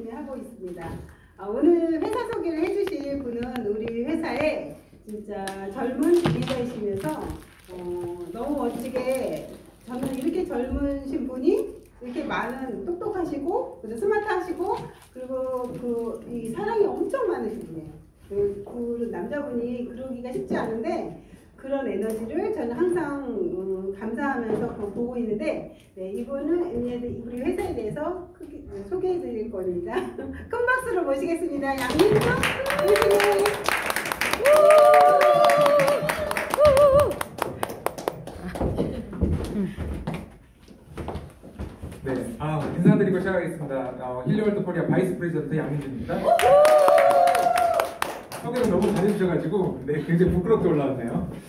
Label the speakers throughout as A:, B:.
A: 진행하고 있습니다. 오늘 회사 소개를 해주실 분은 우리 회사의 진짜 젊은 리더이시면서 너무 멋지게, 저는 이렇게 젊으신 분이 이렇게 많은, 똑똑하시고 스마트하시고 그리고 이 사랑이 엄청 많으신 분이에요. 그 남자분이 그러기가 쉽지 않은데 그런 에너지를 저는 항상 감사하면서 보고 있는데, 네, 이분은 우리 회사에 대해서 크게 소개해 드릴 겁니다. 큰 박수로 모시겠습니다. 양민석 교수님.
B: 네, 인사드리고 시작하겠습니다. 힐리월드 코리아 바이스 프레지던트 양민준입니다. 소개를 너무 잘해주셔가지고 굉장히 부끄럽게 올라왔네요.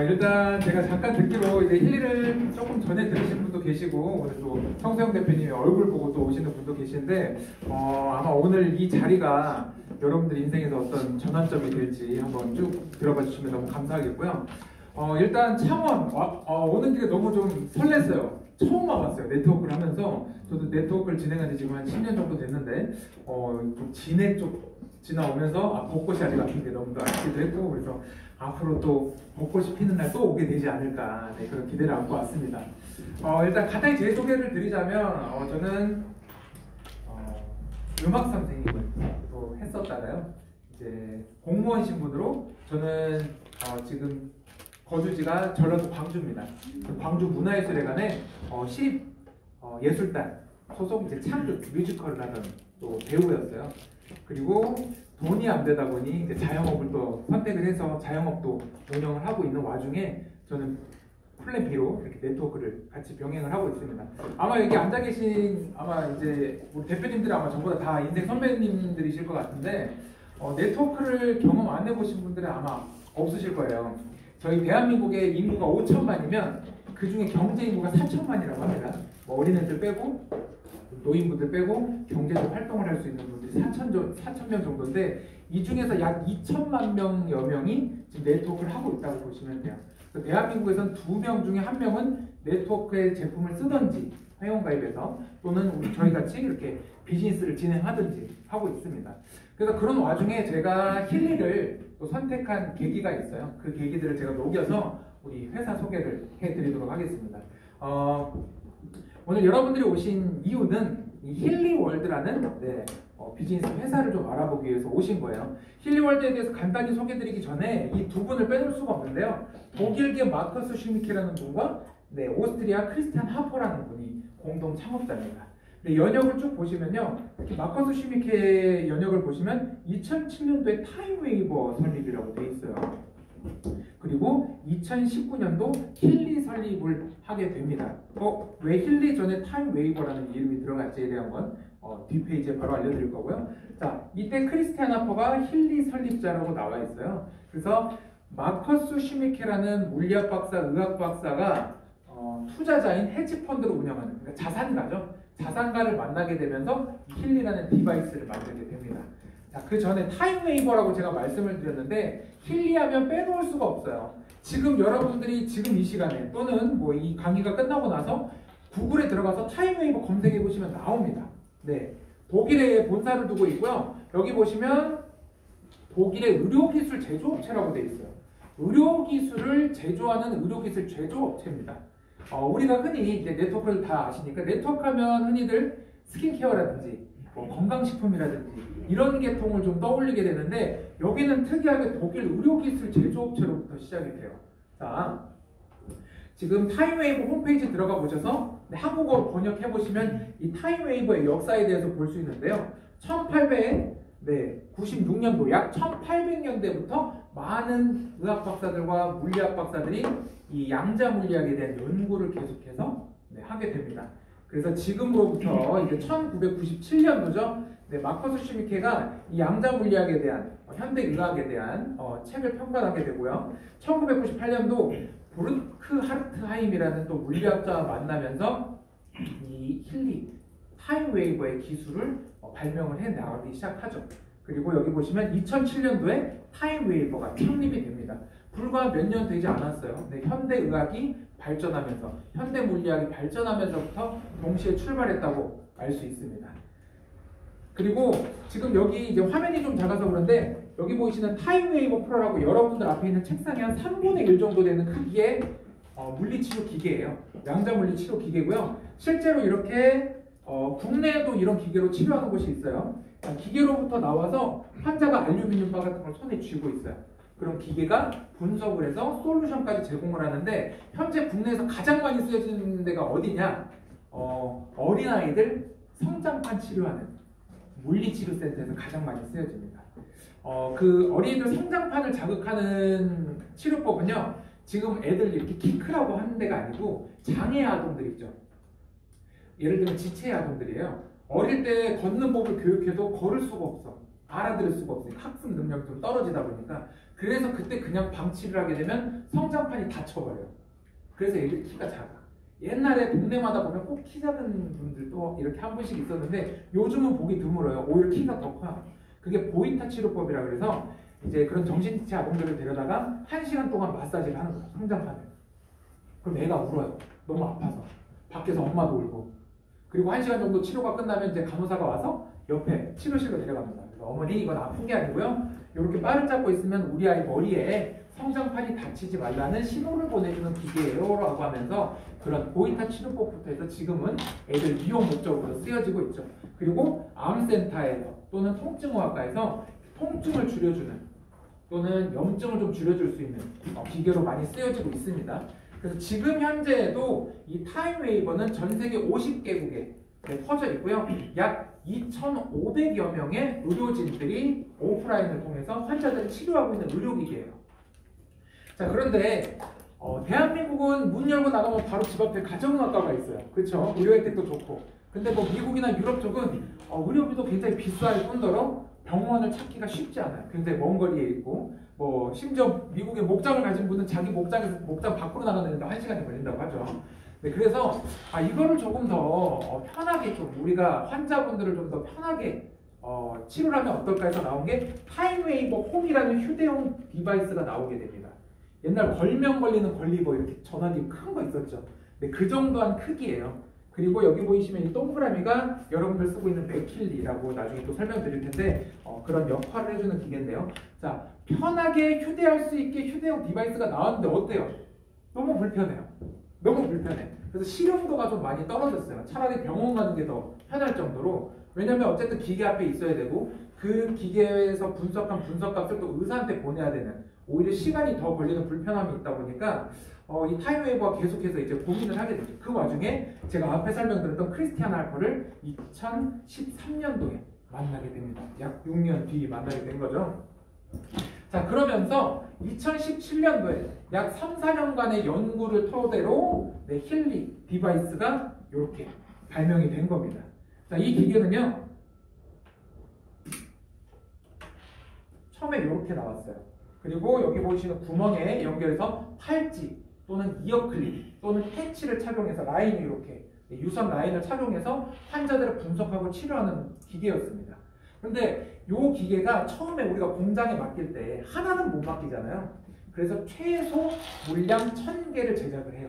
B: 일단 제가 잠깐 듣기로 이제 힐리를 조금 전에 들으신 분도 계시고 오늘 또 성수영 대표님의 얼굴 보고 또 오시는 분도 계신데 아마 오늘 이 자리가 여러분들 인생에서 어떤 전환점이 될지 한번 쭉 들어봐 주시면 너무 감사하겠고요. 일단 창원 오는 길에 너무 좀 설렜어요. 처음 와봤어요. 네트워크를 하면서. 저도 네트워크를 진행한 지 지금 한 10년 정도 됐는데 좀 진해 쪽 지나오면서 벚꽃이 아직 안 핀 게 너무 아쉽기도 했고, 그래서 앞으로 또 벚꽃이 피는 날 또 오게 되지 않을까, 네, 그런 기대를 안고 왔습니다. 일단 간단히 제 소개를 드리자면 저는 음악 선생님을 또 했었잖아요. 이제 공무원 신분으로 저는 지금 거주지가 전라도 광주입니다. 광주 문화예술회관의 시립 예술단 소속 이제 창극 뮤지컬을 하던 또 배우였어요. 그리고 돈이 안 되다 보니 이제 자영업을 또 선택을 해서 자영업도 운영을 하고 있는 와중에 저는 플랜 B로 이렇게 네트워크를 같이 병행을 하고 있습니다. 아마 여기 앉아 계신 이제 우리 대표님들이 아마 전부 다 인생 선배님들이실 것 같은데 네트워크를 경험 안 해보신 분들은 아마 없으실 거예요. 저희 대한민국의 인구가 5천만이면 그 중에 경제 인구가 4천만이라고 합니다. 어린애들 빼고 노인분들 빼고 경제적 활동을 할 수 있는 분들이 4천 명 정도인데 이 중에서 약 2천만 명여 명이 지금 네트워크를 하고 있다고 보시면 돼요. 대한민국에서는 2명 중에 1명은 네트워크의 제품을 쓰든지 회원가입해서 또는 저희 같이 이렇게 비즈니스를 진행하든지 하고 있습니다. 그래서 그런 와중에 제가 힐리를 또 선택한 계기가 있어요. 그 계기들을 제가 녹여서 우리 회사 소개를 해드리도록 하겠습니다. 오늘 여러분들이 오신 이유는 이 힐리월드라는 비즈니스 회사를 좀 알아보기 위해서 오신 거예요. 힐리월드에 대해서 간단히 소개드리기 전에 이 두 분을 빼놓을 수가 없는데요. 독일계 마커스 슈미케라는 분과 오스트리아 크리스티안 하퍼라는 분이 공동 창업자입니다. 연역을 쭉 보시면요, 특히 마커스 슈미케 연역을 보시면 2007년도에 타임웨이버 설립이라고 되어 있어요. 그리고 2019년도 힐리 설립을 하게 됩니다. 왜 힐리 전에 타임웨이버라는 이름이 들어갔지에 대한 건 뒷페이지에 바로 알려드릴 거고요. 자, 이때 크리스티안 하퍼가 힐리 설립자라고 나와 있어요. 그래서 마커스 슈미케라는 물리학 박사, 의학 박사가 투자자인 헤지펀드를 운영하는, 그러니까 자산가죠. 자산가를 만나게 되면서 힐리라는 디바이스를 만들게 됩니다. 자, 그 전에 타임웨이버라고 제가 말씀을 드렸는데 힐리하면 빼놓을 수가 없어요. 지금 여러분들이 지금 이 시간에 또는 이 강의가 끝나고 나서 구글에 들어가서 타임웨이버 검색해 보시면 나옵니다. 네, 독일에 본사를 두고 있고요. 여기 보시면 독일의 의료기술 제조업체라고 되어 있어요. 의료기술을 제조하는 의료기술 제조업체입니다. 우리가 흔히 이제 네트워크를 다 아시니까 네트워크하면 흔히들 스킨케어라든지 건강식품이라든지 이런 계통을 좀 떠올리게 되는데 여기는 특이하게 독일 의료기술 제조업체로부터 시작이 돼요. 자, 지금 타임웨이버 홈페이지 들어가 보셔서 한국어로 번역해 보시면 이 타임웨이버의 역사에 대해서 볼 수 있는데요. 1896년도 약 1800년대부터 많은 의학 박사들과 물리학 박사들이 이 양자 물리학에 대한 연구를 계속해서 하게 됩니다. 그래서 지금으로부터 이제 1997년도죠. 마커스 슈미케가 이 양자 물리학에 대한 현대 의학에 대한 책을 평가하게 되고요. 1998년도 브루크 하르트하임이라는 또 물리학자와 만나면서 이 힐리 타임웨이버의 기술을 발명을 해 나가기 시작하죠. 그리고 여기 보시면 2007년도에 타임웨이버가 창립이 됩니다. 불과 몇 년 되지 않았어요. 현대 의학이 발전하면서, 현대 물리학이 발전하면서부터 동시에 출발했다고 알 수 있습니다. 그리고 지금 여기 이제 화면이 좀 작아서 그런데 여기 보이시는 타임웨이버 프로라고 여러분들 앞에 있는 책상이 한 3분의 1 정도 되는 크기의 물리치료 기계예요. 양자 물리치료 기계고요. 실제로 이렇게 국내에도 이런 기계로 치료하는 곳이 있어요. 기계로부터 나와서 환자가 알루미늄 바 같은 걸 손에 쥐고 있어요. 그럼 기계가 분석을 해서 솔루션까지 제공을 하는데 현재 국내에서 가장 많이 쓰여지는 데가 어디냐? 어린아이들 성장판 치료하는 물리치료센터에서 가장 많이 쓰여집니다. 그 어린이들 성장판을 자극하는 치료법은요. 지금 애들 이렇게 키 크라고 하는 데가 아니고 장애 아동들 있죠. 예를 들면 지체 아동들이에요. 어릴 때 걷는 법을 교육해도 걸을 수가 없어. 알아들을 수가 없으니까 학습 능력이 좀 떨어지다 보니까 그래서 그때 그냥 방치를 하게 되면 성장판이 다쳐버려요. 그래서 애들 키가 작아. 옛날에 동네마다 보면 꼭 키 작은 분들도 이렇게 한 분씩 있었는데 요즘은 보기 드물어요. 오히려 키가 더 커요. 그게 보이타 치료법이라 그래서 이제 그런 정신지체 아동들을 데려다가 1시간 동안 마사지를 하는 거예요. 성장판을. 그럼 애가 울어요. 너무 아파서. 밖에서 엄마도 울고. 그리고 1시간 정도 치료가 끝나면 이제 간호사가 와서 옆에 치료실로 데려갑니다. 그래서 어머니 이건 아픈 게 아니고요. 이렇게 바를 잡고 있으면 우리 아이 머리에 성장판이 다치지 말라는 신호를 보내주는 기계예요 라고 하면서 그런 보이타 치료법부터 해서 지금은 애들 미용 목적으로 쓰여지고 있죠. 그리고 암센터에서 또는 통증의학과에서 통증을 줄여주는 또는 염증을 좀 줄여줄 수 있는 기계로 많이 쓰여지고 있습니다. 그래서 지금 현재에도 이 타임웨이버는 전 세계 50개국에 퍼져 있고요. 약 2,500여 명의 의료진들이 오프라인을 통해서 환자들을 치료하고 있는 의료기계예요. 자, 그런데 대한민국은 문 열고 나가면 바로 집 앞에 가정의학과가 있어요. 그렇죠? 의료 혜택도 좋고. 근데 뭐 미국이나 유럽 쪽은 의료비도 굉장히 비쌀 뿐더러 병원을 찾기가 쉽지 않아요. 굉장히 먼 거리에 있고 뭐 심지어 미국에 목장을 가진 분은 자기 목장 밖으로 나가는데 1시간이 걸린다고 하죠. 네, 그래서 이거를 조금 더 편하게 좀 우리가 환자분들을 좀 더 편하게 치료를 하면 어떨까 해서 나온 게 타임웨이버 홈이라는 휴대용 디바이스가 나오게 됩니다. 옛날 걸면 걸리는 걸리버 이렇게 전화기 큰 거 있었죠. 네, 그 정도한 크기예요. 그리고 여기 보이시면 이 동그라미가 여러분들 쓰고 있는 맥킬리라고 나중에 또 설명드릴 텐데 그런 역할을 해주는 기계인데요. 자, 편하게 휴대할 수 있게 휴대용 디바이스가 나왔는데 어때요? 너무 불편해요. 너무 불편해. 그래서 실용도가 좀 많이 떨어졌어요. 차라리 병원 가는 게 더 편할 정도로. 왜냐면 어쨌든 기계 앞에 있어야 되고 그 기계에서 분석한 분석값을 또 의사한테 보내야 되는 오히려 시간이 더 걸리는 불편함이 있다 보니까 이 타임웨이버가 계속해서 이제 고민을 하게 되죠. 그 와중에 제가 앞에 설명드렸던 크리스티안 할퍼를 2013년도에 만나게 됩니다. 약 6년 뒤 만나게 된 거죠. 자, 그러면서 2017년도에 약 3, 4년간의 연구를 토대로 힐리 디바이스가 이렇게 발명이 된 겁니다. 자, 이 기계는요. 처음에 이렇게 나왔어요. 그리고 여기 보이시는 구멍에 연결해서 팔찌 또는 이어클립 또는 패치를 착용해서 라인이 이렇게 유선 라인을 착용해서 환자들을 분석하고 치료하는 기계였습니다. 그런데 이 기계가 처음에 우리가 공장에 맡길 때 하나는 못 맡기잖아요. 그래서 최소 물량 1000개를 제작을 해요.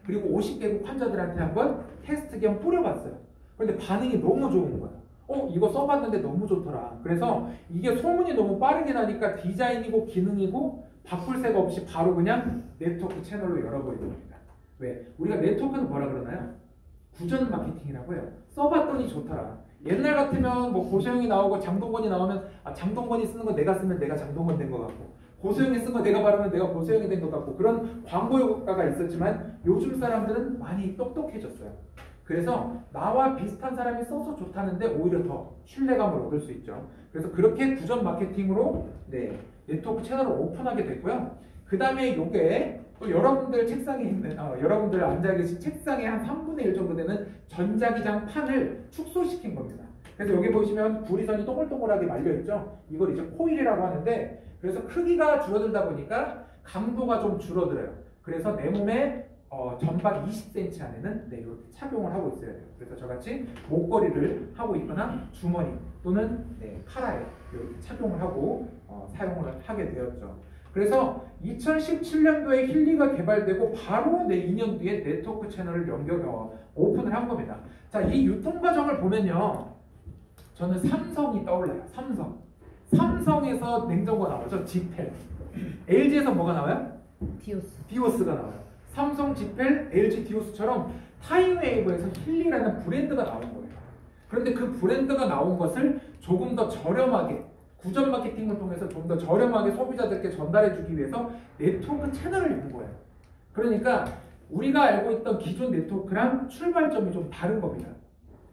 B: 그리고 50개국 환자들한테 한번 테스트 겸 뿌려봤어요. 그런데 반응이 너무 좋은 거예요. 이거 써봤는데 너무 좋더라. 그래서 이게 소문이 너무 빠르게 나니까 디자인이고 기능이고 바꿀 새가 없이 바로 그냥 네트워크 채널로 열어버리는 겁니다. 왜? 우리가 네트워크는 뭐라 그러나요? 구전 마케팅이라고 해요. 써봤더니 좋더라. 옛날 같으면 뭐 고소영이 나오고 장동건이 나오면 장동건이 쓰는 거 내가 쓰면 내가 장동건 된 것 같고 고소영이 쓴 거 내가 바르면 내가 고소영이 된 것 같고 그런 광고 효과가 있었지만 요즘 사람들은 많이 똑똑해졌어요. 그래서 나와 비슷한 사람이 써서 좋다는데 오히려 더 신뢰감을 얻을 수 있죠. 그래서 그렇게 구전 마케팅으로 네트워크 채널을 오픈하게 됐고요. 그 다음에 이게 또 여러분들 책상에 있는 여러분들 앉아 계신 책상에 한 3분의 1 정도 되는 전자기장 판을 축소시킨 겁니다. 그래서 여기 보시면 구리선이 동글동글하게 말려있죠. 이걸 이제 코일이라고 하는데 그래서 크기가 줄어들다 보니까 강도가 좀 줄어들어요. 그래서 내 몸에 전방 20cm 안에는 이렇게 착용을 하고 있어야 돼요. 그래서 저같이 목걸이를 하고 있거나 주머니 또는 카라에 이렇게 착용을 하고 사용을 하게 되었죠. 그래서 2017년도에 힐리가 개발되고 바로 2년 뒤에 네트워크 채널을 오픈을 한 겁니다. 자, 이 유통 과정을 보면요. 저는 삼성이 떠올라요. 삼성에서 냉장고가 나오죠. 지펠. LG에서 뭐가 나와요? 디오스가 나와요. 삼성, 지펠, LG, 디오스처럼 타임웨이브에서 힐리라는 브랜드가 나온 거예요. 그런데 그 브랜드가 나온 것을 조금 더 저렴하게 구전 마케팅을 통해서 좀 더 저렴하게 소비자들께 전달해 주기 위해서 네트워크 채널을 연 거예요. 그러니까 우리가 알고 있던 기존 네트워크랑 출발점이 좀 다른 겁니다.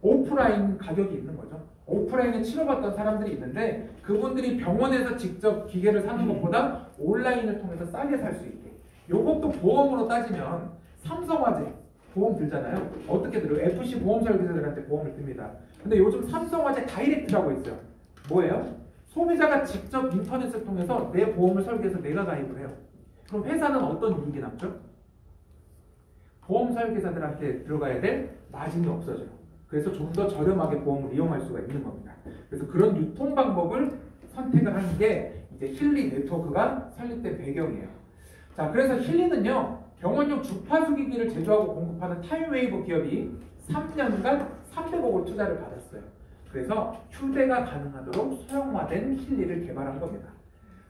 B: 오프라인 가격이 있는 거죠. 오프라인에 치료받던 사람들이 있는데 그분들이 병원에서 직접 기계를 사는 것보다 온라인을 통해서 싸게 살 수 있게. 요것도 보험으로 따지면 삼성화재 보험 들잖아요. 어떻게 들어요? FC 보험 설계사들한테 보험을 듭니다. 근데 요즘 삼성화재 다이렉트라고 있어요. 뭐예요? 소비자가 직접 인터넷을 통해서 내 보험을 설계해서 내가 가입을 해요. 그럼 회사는 어떤 이익이 남죠? 보험 설계사들한테 들어가야 될 마진이 없어져요. 그래서 좀 더 저렴하게 보험을 이용할 수가 있는 겁니다. 그래서 그런 유통 방법을 선택을 하는 게 이제 힐리 네트워크가 설립된 배경이에요. 자, 그래서 힐리는요, 병원용 주파수 기기를 제조하고 공급하는 타임웨이브 기업이 3년간 300억을 투자를 받았어요. 그래서 휴대가 가능하도록 소형화된 힐리를 개발한 겁니다.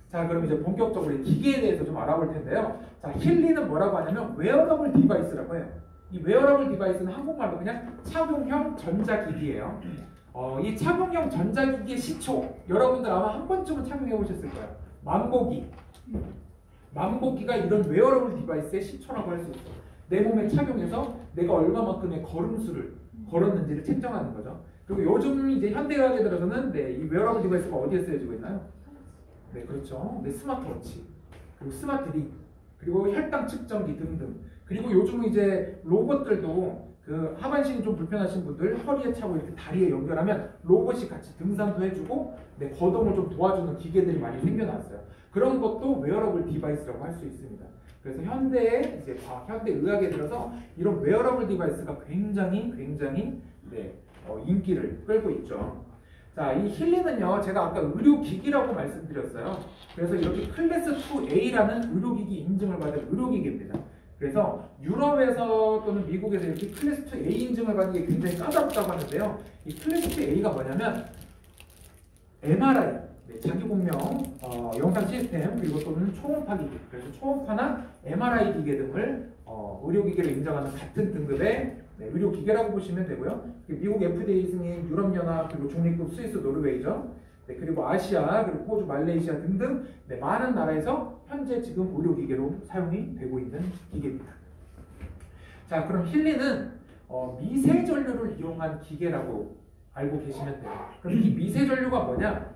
B: 자, 그럼 이제 본격적으로 기기에 대해서 좀 알아볼 텐데요. 자, 힐리는 뭐라고 하냐면 웨어러블 디바이스라고 해요. 이 웨어러블 디바이스는 한국말로 그냥 착용형 전자기기예요. 이 착용형 전자기기의 시초, 여러분들 아마 한 번쯤은 착용해 보셨을 거예요. 만보기. 만보기가 이런 웨어러블 디바이스의 시초라고 할 수 있어요. 내 몸에 착용해서 내가 얼마만큼의 걸음수를 걸었는지를 측정하는 거죠. 그리고 요즘 이제 현대의학에 들어서는 이 웨어러블 디바이스가 어디에 쓰여지고 있나요? 네, 그렇죠. 네, 스마트워치, 그리고 스마트링, 그리고 혈당 측정기 등등. 그리고 요즘 이제 로봇들도 그 하반신이 좀 불편하신 분들 허리에 차고 이렇게 다리에 연결하면 로봇이 같이 등산도 해주고 거동을 좀 도와주는 기계들이 많이 생겨났어요. 그런 것도 웨어러블 디바이스라고 할 수 있습니다. 그래서 현대의 이제 현대 의학에 들어서 이런 웨어러블 디바이스가 굉장히 인기를 끌고 있죠. 자, 이 힐리는요, 제가 아까 의료기기라고 말씀드렸어요. 그래서 이렇게 클래스 2A라는 의료기기 인증을 받은 의료기기입니다. 그래서 유럽에서 또는 미국에서 이렇게 클래스 2A 인증을 받는 게 굉장히 까다롭다고 하는데요. 이 클래스 2A가 뭐냐면 MRI, 자기공명 영상 시스템, 그리고 또는 초음파 기기, 그래서 초음파나 MRI 기계 등을 의료기계를 인정하는 같은 등급의 의료기계라고 보시면 되고요. 미국 FDA 승인, 유럽연합, 그리고 중립국 스위스, 노르웨이죠. 그리고 아시아, 그리고 호주, 말레이시아 등등 많은 나라에서 현재 지금 의료기계로 사용이 되고 있는 기계입니다. 자, 그럼 힐리는 미세전류를 이용한 기계라고 알고 계시면 돼요. 그럼 이 미세전류가 뭐냐?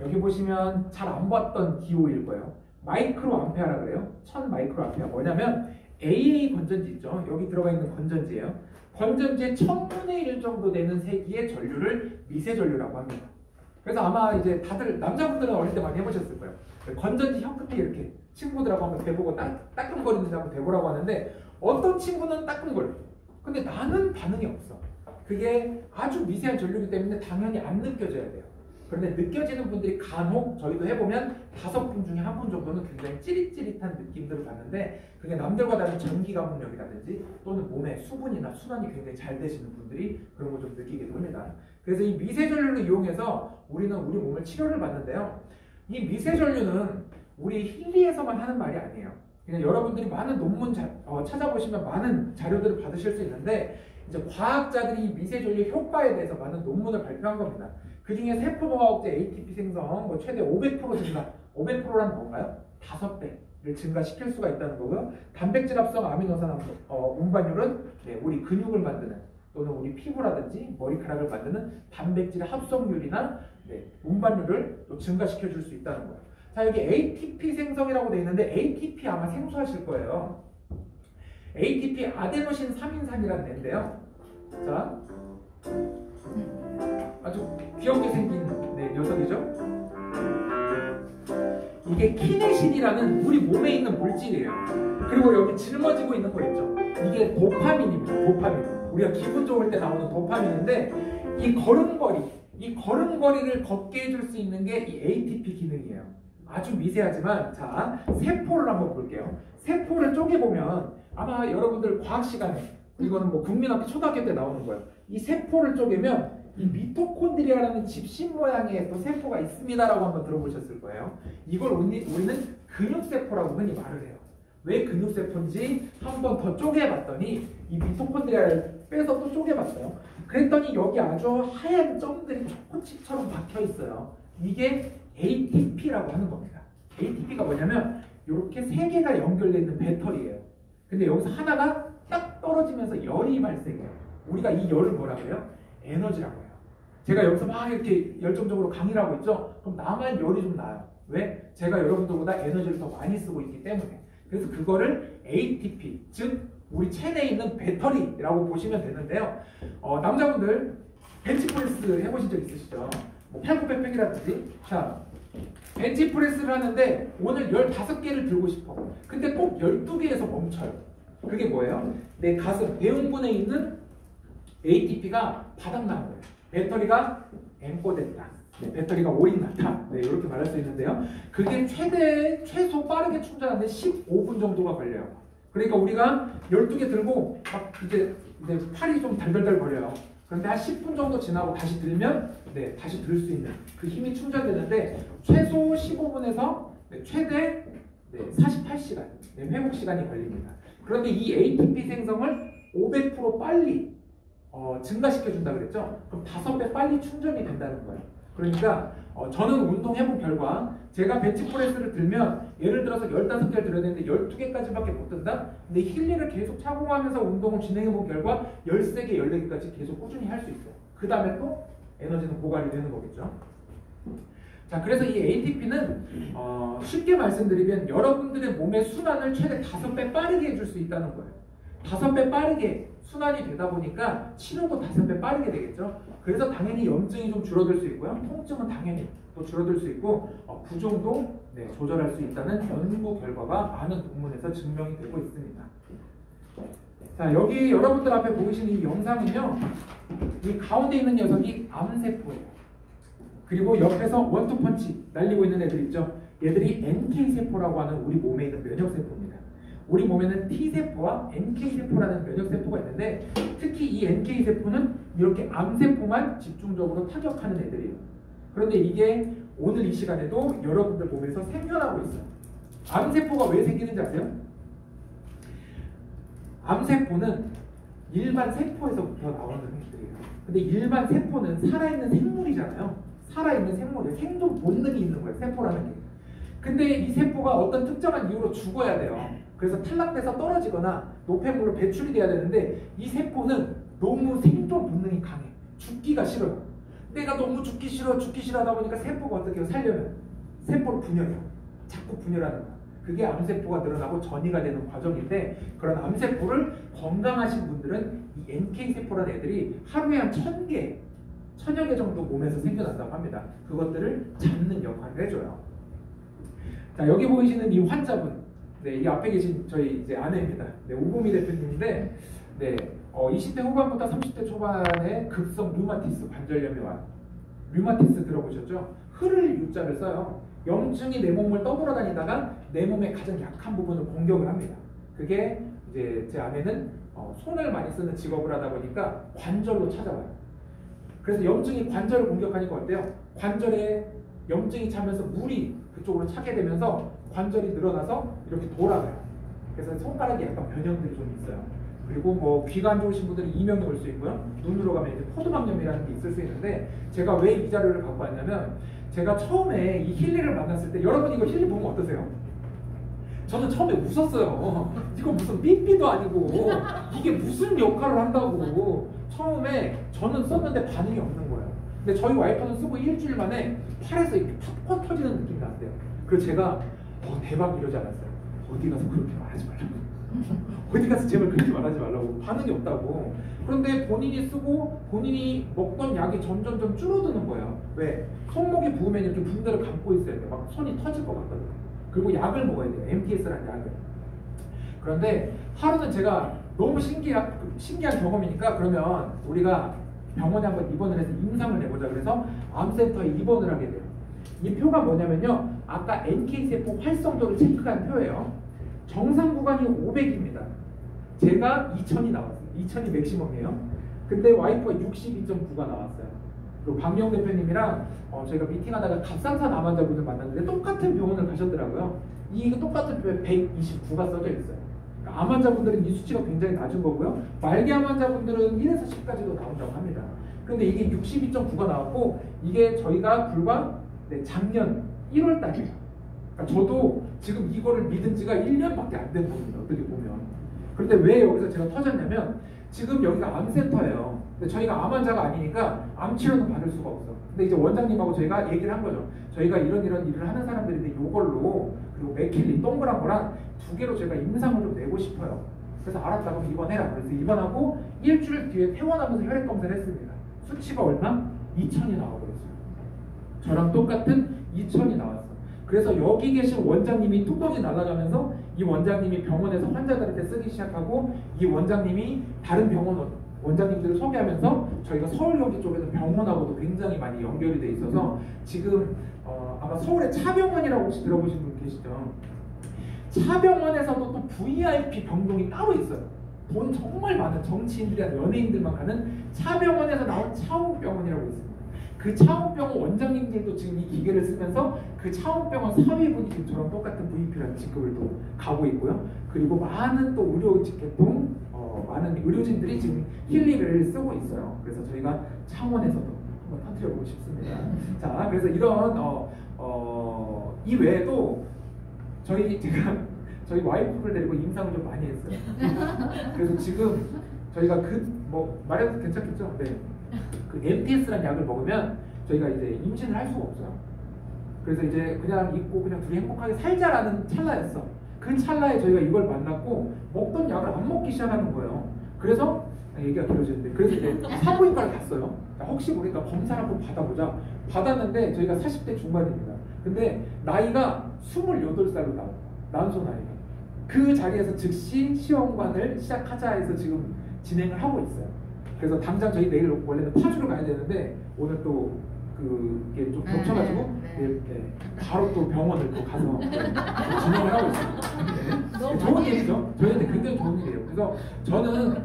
B: 여기 보시면 잘 안 봤던 기호일 거예요. 마이크로 암페어라 그래요. 1000 마이크로 암페어. 뭐냐면 AA 건전지 있죠. 여기 들어가 있는 건전지예요. 건전지의 1000분의 1 정도 되는 세기의 전류를 미세전류라고 합니다. 그래서 아마 이제 다들 남자분들은 어릴 때 많이 해보셨을 거예요. 건전지 혀 끝에 이렇게 친구들하고 한번 대보고 따끔거리는지 한번 대보라고 하는데 어떤 친구는 따끔거려. 근데 나는 반응이 없어. 그게 아주 미세한 전류이기 때문에 당연히 안 느껴져야 돼요. 그런데 느껴지는 분들이 간혹 저희도 해보면 5분 중에 1분 정도는 굉장히 찌릿찌릿한 느낌들을 받는데 그게 남들과 다른 전기 감응력이라든지 또는 몸에 수분이나 순환이 굉장히 잘 되시는 분들이 그런 걸 좀 느끼기도 합니다. 그래서 이 미세전류를 이용해서 우리는 우리 몸을 치료를 받는데요. 이 미세전류는 우리 힐리에서만 하는 말이 아니에요. 그냥 여러분들이 많은 논문 찾아보시면 많은 자료들을 받으실 수 있는데 이제 과학자들이 이 미세전류 효과에 대해서 많은 논문을 발표한 겁니다. 그 중에 세포과학제 ATP 생성 최대 500% 증가, 500%란 뭔가요? 5배를 증가시킬 수가 있다는 거고요. 단백질 합성 아미노산 운반율은 우리 근육을 만드는 또는 우리 피부라든지 머리카락을 만드는 단백질 합성률이나 운반율을 또 증가시켜 줄 수 있다는 거예요. 자, 여기 ATP 생성이라고 되어 있는데 ATP 아마 생소하실 거예요. ATP 아데노신 3인산이라는 애인데요. 자, 아주 귀엽게 생긴 녀석이죠. 이게 키네신이라는 우리 몸에 있는 물질이에요. 그리고 여기 짊어지고 있는 거 있죠. 이게 도파민입니다. 도파민. 우리가 기분 좋을 때 나오는 도파민인데 이 걸음걸이를 걷게 해줄 수 있는 게 이 ATP 기능이에요. 아주 미세하지만 자, 세포를 한번 볼게요. 세포를 쪼개보면 아마 여러분들 과학 시간에 이거는 뭐 국민학교 초등학교 때 나오는 거예요. 이 세포를 쪼개면 이 미토콘드리아라는 집신 모양의 또 세포가 있습니다라고 한번 들어보셨을 거예요. 이걸 우리는 근육세포라고 흔히 말을 해요. 왜 근육세포인지 한번 더 쪼개봤더니 이 미토콘드리아를 빼서 또 쪼개봤어요. 그랬더니 여기 아주 하얀 점들이 초코칩처럼 박혀 있어요. 이게 ATP라고 하는 겁니다. ATP가 뭐냐면 이렇게 세 개가 연결되어 있는 배터리예요. 근데 여기서 하나가 딱 떨어지면서 열이 발생해요. 우리가 이 열을 뭐라고 해요? 에너지라고 해요. 제가 여기서 막 이렇게 열정적으로 강의를 하고 있죠? 그럼 나만 열이 좀 나요. 왜? 제가 여러분들보다 에너지를 더 많이 쓰고 있기 때문에. 그래서 그거를 ATP, 즉 우리 체내에 있는 배터리라고 보시면 되는데요. 남자분들 벤치프레스 해보신 적 있으시죠? 뭐 팔굽혀펴기라든지. 자, 벤치프레스를 하는데 오늘 15개를 들고 싶어. 근데 꼭 12개에서 멈춰요. 그게 뭐예요? 내 가슴 배웅분에 있는 ATP가 바닥나는 거예요. 배터리가 엠포됐다. 네, 배터리가 오인났다. 네, 이렇게 말할 수 있는데요. 그게 최소 빠르게 충전하는데 15분 정도가 걸려요. 그러니까 우리가 12개 들고 막 이제 팔이 좀 달달달 거려요. 그런데 한 10분 정도 지나고 다시 들면 네, 다시 들 수 있는 그 힘이 충전되는데 최소 15분에서 최대 48시간 회복 시간이 걸립니다. 그런데 이 ATP 생성을 500% 빨리 증가시켜준다 그랬죠? 그럼 5배 빨리 충전이 된다는 거예요. 그러니까 저는 운동해본 결과 제가 벤치프레스를 들면 예를 들어서 15개를 들어야 되는데 12개까지밖에 못 든다? 근데 힐링을 계속 착용하면서 운동을 진행해본 결과 13개, 14개까지 계속 꾸준히 할 수 있어요. 그 다음에 또 에너지는 고갈이 되는 거겠죠. 자, 그래서 이 ATP는 쉽게 말씀드리면 여러분들의 몸의 순환을 최대 5배 빠르게 해줄 수 있다는 거예요. 5배 빠르게 순환이 되다 보니까 치료도 5배 빠르게 되겠죠. 그래서 당연히 염증이 좀 줄어들 수 있고요. 통증은 당연히 또 줄어들 수 있고 부종도 조절할 수 있다는 연구 결과가 많은 논문에서 증명이 되고 있습니다. 자, 여기 여러분들 앞에 보이시는 이 영상은요. 이 가운데 있는 녀석이 암세포예요. 그리고 옆에서 원투펀치 날리고 있는 애들 있죠. 얘들이 NK세포라고 하는 우리 몸에 있는 면역세포입니다. 우리 몸에는 T세포와 NK세포라는 면역세포가 있는데 특히 이 NK세포는 이렇게 암세포만 집중적으로 타격하는 애들이에요. 그런데 이게 오늘 이 시간에도 여러분들 몸에서 생겨나고 있어요. 암세포가 왜 생기는지 아세요? 암세포는 일반 세포에서부터 나오는 것들이에요. 근데 일반 세포는 살아있는 생물이잖아요. 살아있는 생물이에요. 생존 본능이 있는 거예요. 세포라는 게. 근데 이 세포가 어떤 특정한 이유로 죽어야 돼요. 그래서 탈락돼서 떨어지거나 노폐물로 배출이 돼야 되는데 이 세포는 너무 생존 본능이 강해. 죽기가 싫어요. 내가 너무 죽기 싫어하다 보니까 세포가 어떻게 해요? 살려면 세포를 분열해요. 자꾸 분열하는 거야. 그게 암세포가 늘어나고 전이가 되는 과정인데 그런 암세포를 건강하신 분들은 이 NK세포라는 애들이 하루에 한 1000개, 1000여 개 정도 몸에서 생겨난다고 합니다. 그것들을 잡는 역할을 해줘요. 자, 여기 보이시는 이 환자분, 이 앞에 계신 저희 이제 아내입니다. 우금희 대표님인데, 20대 후반부터 30대 초반에 급성 류마티스 관절염이 와요. 류마티스 들어보셨죠? 흐를 U자를 써요. 염증이 내 몸을 떠돌아다니다가 내 몸의 가장 약한 부분을 공격을 합니다. 그게 이제 제 아내는 손을 많이 쓰는 직업을 하다 보니까 관절로 찾아와요. 그래서 염증이 관절을 공격하니까 어때요? 관절에 염증이 차면서 물이 그쪽으로 차게 되면서 관절이 늘어나서 이렇게 돌아가요. 그래서 손가락이 약간 변형들이 좀 있어요. 그리고 뭐 귀가 안 좋으신 분들은 이명이 올 수 있고요. 눈으로 가면 이제 포도막염이라는 게 있을 수 있는데 제가 왜 이 자료를 갖고 왔냐면 제가 처음에 이 힐리를 만났을 때 여러분 이거 힐리 보면 어떠세요? 저는 처음에 웃었어요. 이거 무슨 삐삐도 아니고 이게 무슨 역할을 한다고 처음에 저는 썼는데 반응이 없는 거예요. 근데 저희 와이프는 쓰고 일주일 만에 팔에서 이렇게 팝콘 터지는 느낌이 났대요. 그래서 제가 대박 이러지 않았어요. 어디 가서 그렇게 말하지 말라고. 어디 가서 제발 그렇게 말하지 말라고. 반응이 없다고. 그런데 본인이 쓰고 본인이 먹던 약이 점점점 줄어드는 거예요. 왜? 손목에 부으면 이렇게 붕대를 감고 있어야 돼요. 막 손이 터질 것 같거든요. 그리고 약을 먹어야 돼요. MTS라는 약을. 그런데 하루는 제가 너무 신기한 경험이니까 그러면 우리가 병원에 한번 입원을 해서 임상을 내보자 그래서 암센터에 입원을 하게 돼요. 이 표가 뭐냐면요. 아까 NK세포 활성도를 체크한 표예요. 정상 구간이 500입니다. 제가 2000이 나왔어요. 2000이 맥시멈이에요. 근데 와이프가 62.9가 나왔어요. 그리고 박영 대표님이랑 저희가 미팅하다가 갑상선 암 환자분을 만났는데 똑같은 병원을 가셨더라고요. 이 똑같은 병원에 129가 써져 있어요. 그러니까 암 환자분들은 이 수치가 굉장히 낮은 거고요. 말기암 환자분들은 1에서 10까지도 나온다고 합니다. 근데 이게 62.9가 나왔고 이게 저희가 불과 작년 1월 달이에요. 그러니까 저도 지금 이거를 믿은 지가 1년밖에 안 된 겁니다. 어떻게 보면. 그런데 왜 여기서 제가 터졌냐면 지금 여기가 암센터예요. 근데 저희가 암 환자가 아니니까 암 치료는 받을 수가 없어. 근데 이제 원장님하고 저희가 얘기를 한 거죠. 저희가 이런 일을 하는 사람들인데 이걸로 그리고 맥힐린 동그란 거랑 2개로 저희가 임상을 좀 내고 싶어요. 그래서 알았다 그럼 입원해라. 그래서 입원하고 일주일 뒤에 퇴원하면서 혈액 검사를 했습니다. 수치가 얼마? 2000이 나와버렸어요. 저랑 똑같은 2000이 나왔어. 그래서 여기 계신 원장님이 뚜껑이 날아가면서 이 원장님이 병원에서 환자들한테 쓰기 시작하고 이 원장님이 다른 병원 원장님들을 소개하면서 저희가 서울 여기 쪽에서 병원하고도 굉장히 많이 연결이 돼 있어서 지금 아마 서울에 차병원이라고 혹시 들어보신 분 계시죠? 차병원에서도 또 VIP 병동이 따로 있어요. 돈 정말 많은 정치인들이나 연예인들만 가는 차병원에서 나온 차움병원이라고 있습니다. 그 차움병원 원장님들도 지금 이 기계를 쓰면서 그 차움병원 사위분이 지금 저랑 똑같은 VP라는 직급을 또 가고 있고요. 그리고 많은 또 의료 계통 많은 의료진들이 지금 힐리를 쓰고 있어요. 그래서 저희가 창원에서도 한번 터뜨려보고 싶습니다. 자, 그래서 이런 이 외에도 저희 와이프를 데리고 임상을 좀 많이 했어요. 그래서 지금 저희가 말해도 괜찮겠죠? 네. 그 MTS라는 약을 먹으면 저희가 이제 임신을 할 수가 없어요. 그래서 이제 그냥 입고 그냥 둘이 행복하게 살자라는 찰나였어. 그 찰나에 저희가 이걸 만났고 먹던 약을 안 먹기 시작하는 거예요. 그래서 얘기가 길어지는데 그래서 이제 산부인과를 갔어요. 혹시 모르니까 검사를 한번 받아보자. 받았는데 저희가 40대 중반입니다. 근데 나이가 28살로 나와요. 난소 나이가. 그 자리에서 즉시 시험관을 시작하자 해서 지금 진행을 하고 있어요. 그래서 당장 저희 내일 원래는 파주로 가야 되는데 오늘 또 그게 좀 겹쳐가지고 바로 또 병원을 또 가서 진행을 하고 있습니다. 좋은 일이죠. 저희한테 굉장히 좋은 일이에요. 그래서 저는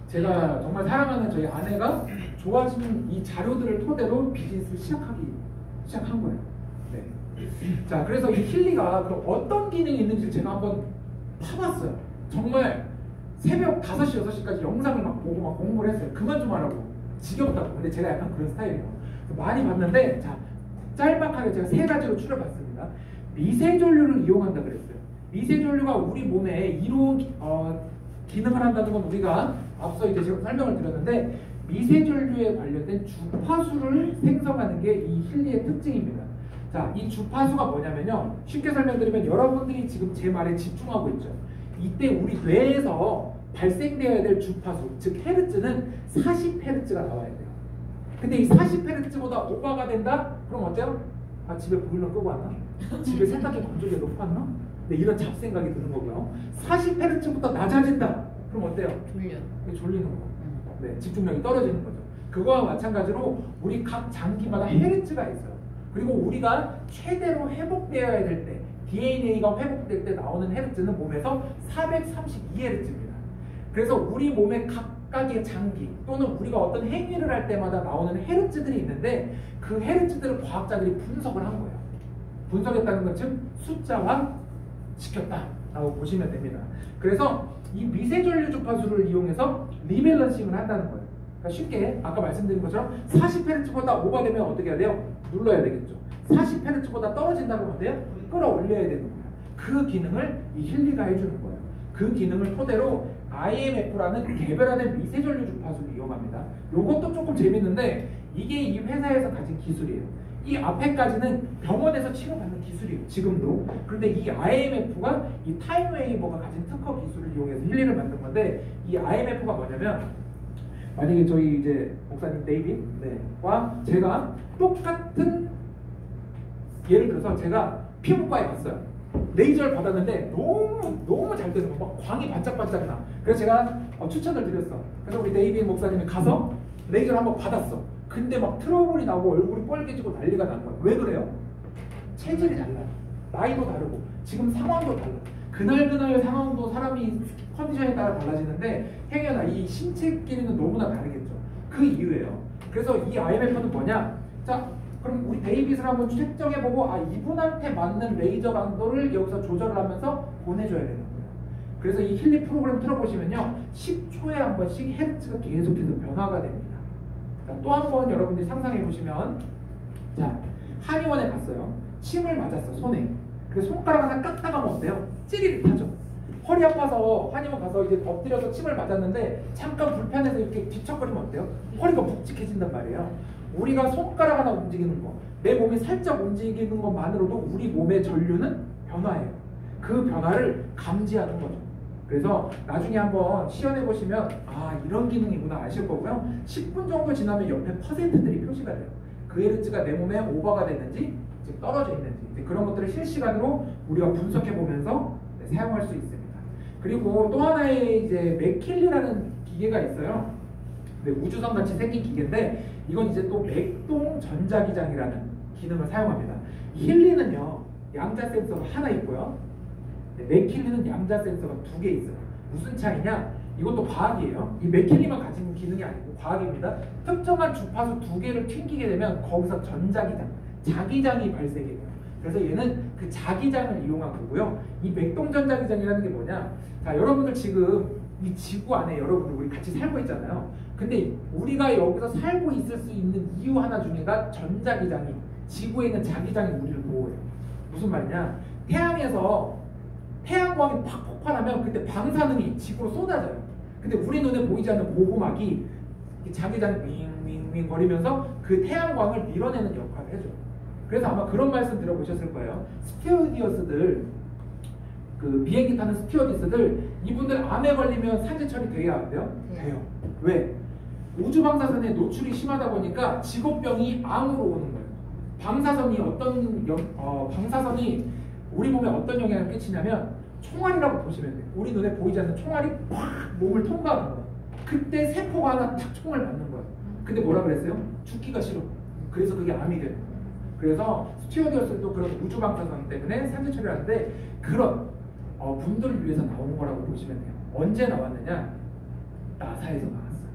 B: 제가 정말 사랑하는 저희 아내가 좋아진 이 자료들을 토대로 비즈니스를 시작한 거예요. 네. 자, 그래서 이 힐리가 그럼 어떤 기능이 있는지 제가 한번 파봤어요. 정말 새벽 5시, 6시까지 영상을 막 보고 막 공부를 했어요. 그만 좀 하라고. 지겹다고. 근데 제가 약간 그런 스타일이에요. 많이 봤는데, 자, 짤막하게 제가 3가지로 추려봤습니다. 미세전류를 이용한다 그랬어요. 미세전류가 우리 몸에 이로 기능을 한다는 건 우리가 앞서 이제 제가 설명을 드렸는데, 미세전류에 관련된 주파수를 생성하는 게 이 힐리의 특징입니다. 자, 이 주파수가 뭐냐면요. 쉽게 설명드리면 여러분들이 지금 제 말에 집중하고 있죠. 이때 우리 뇌에서 발생되어야 될 주파수, 즉 헤르츠는 40헤르츠가 나와야 돼요. 근데 이 40헤르츠보다 오버가 된다? 그럼 어때요? 아, 집에 보일러 끄고 왔나? 집에 세탁기 건조기가 놓고 왔나? 네, 이런 잡생각이 드는 거고요. 40헤르츠부터 낮아진다? 그럼 어때요? 졸리는 거. 네, 집중력이 떨어지는 거죠. 그거와 마찬가지로 우리 각 장기마다 헤르츠가 있어요. 그리고 우리가 최대로 회복되어야 될 때, DNA가 회복될 때 나오는 헤르츠는 몸에서 432헤르츠입니다. 그래서 우리 몸의 각각의 장기 또는 우리가 어떤 행위를 할 때마다 나오는 헤르츠들이 있는데 그 헤르츠들을 과학자들이 분석을 한 거예요. 분석했다는 건 즉 숫자화 시켰다라고 보시면 됩니다. 그래서 이 미세전류 주파수를 이용해서 리밸런싱을 한다는 거예요. 그러니까 쉽게 아까 말씀드린 것처럼 40헤르츠보다 오버되면 어떻게 해야 돼요? 눌러야 되겠죠. 40헤르츠보다 떨어진다고 하면 끌어올려야 되는 거예요. 그 기능을 이 힐리가 해주는 거예요. 그 기능을 토대로 IMF라는 개별화된 미세전류 주파수를 이용합니다. 이것도 조금 재밌는데 이게 이 회사에서 가진 기술이에요. 이 앞에까지는 병원에서 치료받는 기술이에요. 지금도. 그런데 이 IMF가 이 타임웨이버가 가진 특허 기술을 이용해서 힐리를 만든 건데 이 IMF가 뭐냐면 만약에 저희 이제 목사님 데이빗과 제가 똑같은 예를 들어서 제가 피부과에 갔어요. 레이저를 받았는데 너무 잘 되는 거, 막 광이 반짝반짝 나. 그래서 제가 추천을 드렸어. 그래서 우리 데이빗 목사님이 가서 레이저를 한번 받았어. 근데 막 트러블이 나고 얼굴이 빨개지고 난리가 난 거야. 왜 그래요? 체질이 달라요. 나이도 다르고 지금 상황도 달라. 그날 상황도 사람이 컨디션에 따라 달라지는데 행여나 이 신체끼리는 너무나 다르겠죠. 그 이유예요. 그래서 이 IMF는 뭐냐? 자, 그럼 우리 데이빗을 한번 측정해보고 이분한테 맞는 레이저 강도를 여기서 조절을 하면서 보내줘야 되는 거예요. 그래서 이 힐리 프로그램 틀어보시면요, 10초에 한 번씩 헤르츠가 계속해서 변화가 됩니다. 또 한 번 여러분들이 상상해보시면, 자, 한의원에 갔어요. 침을 맞았어, 손에. 그래서 손가락 하나 깎다가 하면 어때요? 찌릿 하죠. 허리 아파서 한의원 가서 이제 엎드려서 침을 맞았는데 잠깐 불편해서 이렇게 뒤척거리면 어때요? 허리가 묵직해진단 말이에요. 우리가 손가락 하나 움직이는 거, 내 몸이 살짝 움직이는 것만으로도 우리 몸의 전류는 변화해요. 그 변화를 감지하는 거죠. 그래서 나중에 한번 시연해 보시면 이런 기능이구나 아실 거고요. 10분 정도 지나면 옆에 퍼센트들이 표시가 돼요. 그 헤르츠가 내 몸에 오버가 됐는지 지금 떨어져 있는지 그런 것들을 실시간으로 우리가 분석해 보면서 사용할 수 있습니다. 그리고 또 하나의 이제 맥킬리라는 기계가 있어요. 우주선 같이 생긴 기계인데 이건 이제 또 맥동 전자기장이라는 기능을 사용합니다. 힐리는요 양자 센서가 하나 있고요. 맥킬리는 양자 센서가 2개 있어요. 무슨 차이냐? 이것도 과학이에요. 이 맥킬리만 가진 기능이 아니고 과학입니다. 특정한 주파수 2개를 튕기게 되면 거기서 전자기장, 자기장이 발생이 돼요. 그래서 얘는 그 자기장을 이용한 거고요. 이 맥동 전자기장이라는 게 뭐냐? 자, 여러분들 지금 이 지구 안에 여러분들 우리 같이 살고 있잖아요. 근데 우리가 여기서 살고 있을 수 있는 이유 하나 중에가 전자기장이, 지구에 있는 자기장이 우리를 보호해요. 무슨 말이냐? 태양에서 태양광이 팍 폭발하면 그때 방사능이 지구로 쏟아져요. 근데 우리 눈에 보이지 않는 보호막이 자기장이 윙윙윙 거리면서 그 태양광을 밀어내는 역할을 해줘요. 그래서 아마 그런 말씀 들어보셨을 거예요. 스튜어디어스들, 그 비행기 타는 스튜어디스들, 이분들 암에 걸리면 산재 처리돼야 안 돼요? 돼요. 왜? 우주 방사선에 노출이 심하다 보니까 직업병이 암으로 오는 거예요. 방사선이 방사선이 우리 몸에 어떤 영향을 끼치냐면 총알이라고 보시면 돼요. 우리 눈에 보이지 않는 총알이 팍 몸을 통과하는 거예요. 그때 세포가 하나 탁 총을 맞는 거예요. 근데 뭐라 그랬어요? 죽기가 싫어. 그래서 그게 암이 되는 거예요. 그래서 스튜어디어스도 그런 우주 방사선 때문에 산재 처리를 하는데 그런 분들을 위해서 나온 거라고 보시면 돼요. 언제 나왔느냐? 나사에서 나왔어요.